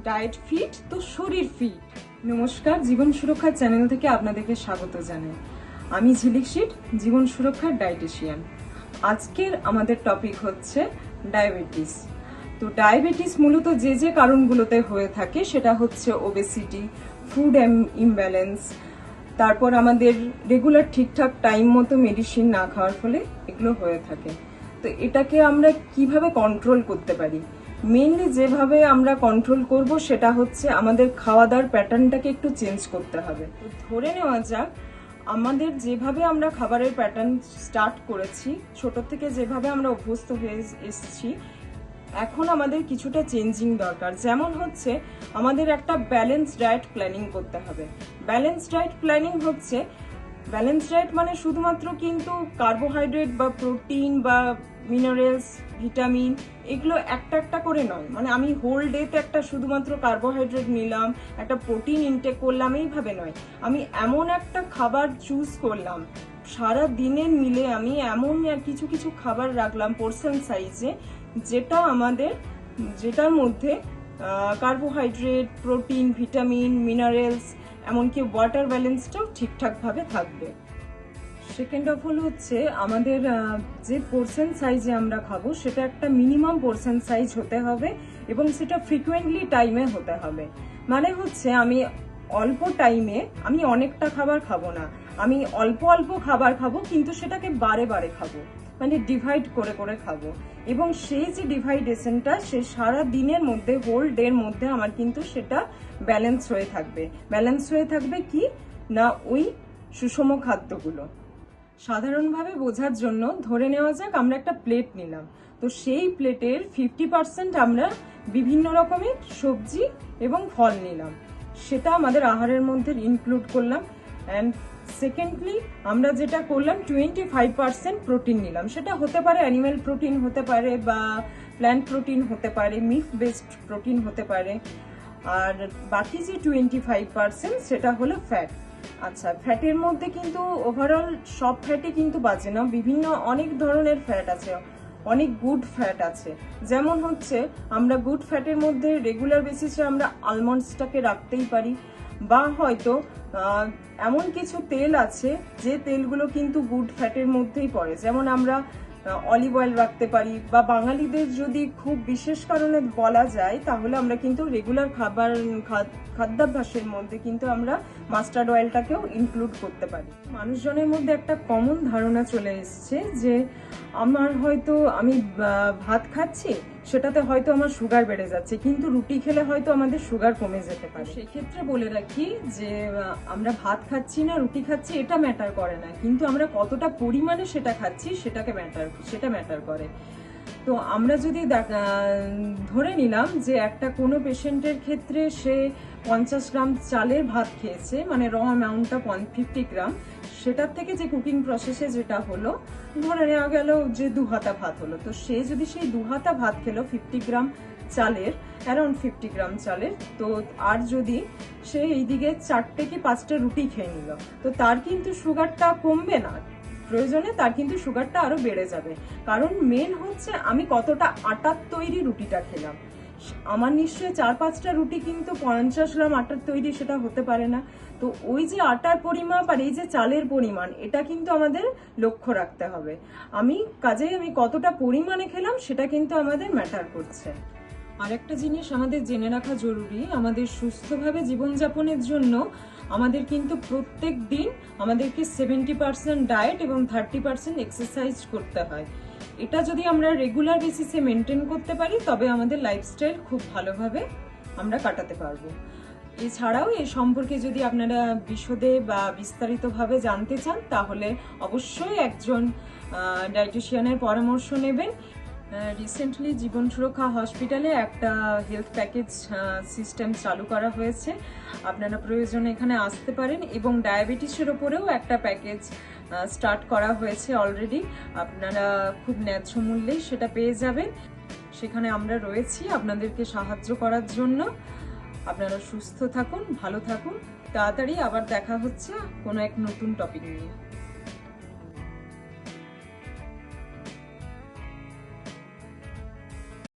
Diet fit তো শরীর fit. নমস্কার, জীবন সুরক্ষা চ্যানেল থেকে আপনাদেরকে স্বাগত জানাই। আমি ঝিলিক শীট, জীবন সুরক্ষার ডায়েটিশিয়ান। আজকের আমাদের টপিক হচ্ছে ডায়াবেটিস। তো ডায়াবেটিস মূলত যে যে কারণগুলোতে হয়ে থাকে সেটা হচ্ছে ওবেসিটি, ফুড ইমব্যালেন্স, তারপর আমাদের রেগুলার ঠিকঠাক টাইম মতো মেডিসিন না খাওয়ার ফলে এগুলো হয়ে থাকে। তো এটাকে আমরা কিভাবে কন্ট্রোল করতে পারি? মেইনলি যেভাবে আমরা কন্ট্রোল করব সেটা হচ্ছে আমাদের খাওয়া দাওয়ার প্যাটার্নটাকে একটু চেঞ্জ করতে হবে। তো ধরে নেওয়া যাক আমাদের যেভাবে আমরা খাবারের প্যাটার্ন স্টার্ট করেছি, ছোট থেকে যেভাবে আমরা অভ্যস্ত হয়ে এসেছি, এখন আমাদের কিছুটা চেঞ্জিং দরকার। যেমন হচ্ছে আমাদের একটা ব্যালেন্স ডায়েট প্ল্যানিং করতে হবে। ব্যালেন্স ডায়েট প্ল্যানিং হচ্ছে, ব্যালেন্স ডায়েট মানে শুধুমাত্র কিন্তু কার্বোহাইড্রেট বা প্রোটিন বা মিনারেলস, ভিটামিন এগুলো একটা একটা করে নয়। মানে আমি হোল ডেতে একটা শুধুমাত্র কার্বোহাইড্রেট নিলাম, একটা প্রোটিন ইনটেক করলাম, এইভাবে নয়। আমি এমন একটা খাবার চুজ করলাম, সারা দিনের মিলে আমি এমন কিছু কিছু খাবার রাখলাম পোর্শন সাইজে, যেটার মধ্যে কার্বোহাইড্রেট, প্রোটিন, ভিটামিন, মিনারেলস, এমনকি ওয়াটার ব্যালেন্সটাও ঠিকঠাকভাবে থাকবে। সেকেন্ড অফ অল হচ্ছে আমাদের যে পোর্শন সাইজে আমরা খাবো সেটা একটা মিনিমাম পোর্শন সাইজ হতে হবে এবং সেটা ফ্রিকুয়েন্টলি টাইমে হতে হবে। মানে হচ্ছে আমি অল্প টাইমে আমি অনেকটা খাবার খাবো না, আমি অল্প অল্প খাবার খাবো, কিন্তু সেটাকে বারে বারে খাবো, মানে ডিভাইড করে করে খাবো। এবং সেই যে ডিভাইডেশনটা সে সারা দিনের মধ্যে, হোল ডের মধ্যে আমার কিন্তু সেটা ব্যালেন্স হয়ে থাকবে। ব্যালেন্স হয়ে থাকবে কি না, ওই সুষম খাদ্যগুলো। সাধারণভাবে বোঝার জন্য ধরে নেওয়া যাক আমরা একটা প্লেট নিলাম, তো সেই প্লেটের 50% আমরা বিভিন্ন রকমের সবজি এবং ফল নিলাম, সেটা আমাদের আহারের মধ্যে ইনক্লুড করলাম। অ্যান্ড সেকেন্ডলি আমরা যেটা করলাম 25% প্রোটিন নিলাম, সেটা হতে পারে অ্যানিম্যাল প্রোটিন, হতে পারে বা প্ল্যান্ট প্রোটিন, হতে পারে মিট বেসড প্রোটিন, হতে পারে। আর বাকি যে 25% সেটা হলো ফ্যাট। আচ্ছা, ফ্যাটের মধ্যে কিন্তু ওভারঅল সব ফ্যাটই কিন্তু বাজে না, বিভিন্ন অনেক ধরনের ফ্যাট আছে, অনেক গুড ফ্যাট আছে। যেমন হচ্ছে আমরা গুড ফ্যাটের মধ্যে রেগুলার বেসিসে আমরা আলমন্ডসটাকে রাখতেই পারি, বা হয়তো এমন কিছু তেল আছে যে তেলগুলো কিন্তু গুড ফ্যাটের মধ্যেই পড়ে, যেমন আমরা অলিভ অয়েল রাখতে পারি। বা বাঙালিদের যদি খুব বিশেষ কারণে বলা যায় তাহলে আমরা কিন্তু রেগুলার খাদ্যাভ্যাসের মধ্যে কিন্তু আমরা মাস্টার্ড অয়েলটাকেও ইনক্লুড করতে পারি। মানুষজনের মধ্যে একটা কমন ধারণা চলে এসছে যে আমি ভাত খাচ্ছি, সেটাতে হয়তো আমার সুগার বেড়ে যাচ্ছে, কিন্তু রুটি খেলে হয়তো আমাদের সুগার কমে যেতে পারে। সেক্ষেত্রে বলে রাখি যে আমরা ভাত খাচ্ছি না রুটি খাচ্ছি এটা ম্যাটার করে না, কিন্তু আমরা কতটা পরিমাণে সেটা খাচ্ছি সেটা ম্যাটার করে। তো আমরা যদি ধরে নিলাম যে কোনো পেশেন্টের ক্ষেত্রে সে 50 গ্রাম চালের ভাত খেয়েছে, মানে র অ্যামাউন্টটা 50 গ্রাম, সেটার থেকে যে কুকিং প্রসেসে যেটা হলো, ধরে নেওয়া গেল যে 2 হাতা ভাত হলো, তো সে যদি সেই 2 হাতা ভাত খেলো 50 গ্রাম চালের, অ্যারাউন্ড 50 গ্রাম চালের, তো আর যদি সে এইদিকে 4টে কি 5টে রুটি খেয়ে নিল, তো তার কিন্তু সুগারটা কমবে না, প্রয়োজনে তার কিন্তু সুগারটা আরো বেড়ে যাবে। কারণ মেন হচ্ছে আমি কতটা আটার তৈরি রুটিটা খেলাম। আমার নিশ্চয়ই 4-5টা রুটি কিন্তু 50 গ্রাম আটার তৈরি সেটা হতে পারে না। তো ওই যে আটার পরিমাপ আর এই যে চালের পরিমাণ, এটা কিন্তু আমাদের লক্ষ্য রাখতে হবে। আমি কতটা পরিমাণে খেলাম সেটা কিন্তু আমাদের ম্যাটার করছে। আরেকটা জিনিস আমাদের জেনে রাখা জরুরি, আমাদের সুস্থভাবে জীবনযাপনের জন্য আমাদের কিন্তু প্রত্যেক দিন আমাদেরকে 70% ডায়েট এবং 30% এক্সারসাইজ করতে হয়। এটা যদি আমরা রেগুলার বেসিসে মেনটেন করতে পারি তবে আমাদের লাইফস্টাইল খুব ভালোভাবে আমরা কাটাতে পারবো। এছাড়াও এই সম্পর্কে যদি আপনারা বিশদে বা বিস্তারিতভাবে জানতে চান তাহলে অবশ্যই একজন ডায়েটিশিয়ানের পরামর্শ নেবেন। রিসেন্টলি জীবন সুরক্ষা হসপিটালে একটা হেলথ প্যাকেজ সিস্টেম চালু করা হয়েছে, আপনারা প্রয়োজনে এখানে আসতে পারেন। এবং ডায়াবেটিসের ওপরেও একটা প্যাকেজ স্টার্ট করা হয়েছে অলরেডি, আপনারা খুব ন্যায্য মূল্যেই সেটা পেয়ে যাবেন। সেখানে আমরা রয়েছি আপনাদেরকে সাহায্য করার জন্য। আপনারা সুস্থ থাকুন, ভালো থাকুন, তাড়াতাড়ি আবার দেখা হচ্ছে কোনো এক নতুন টপিক নিয়ে।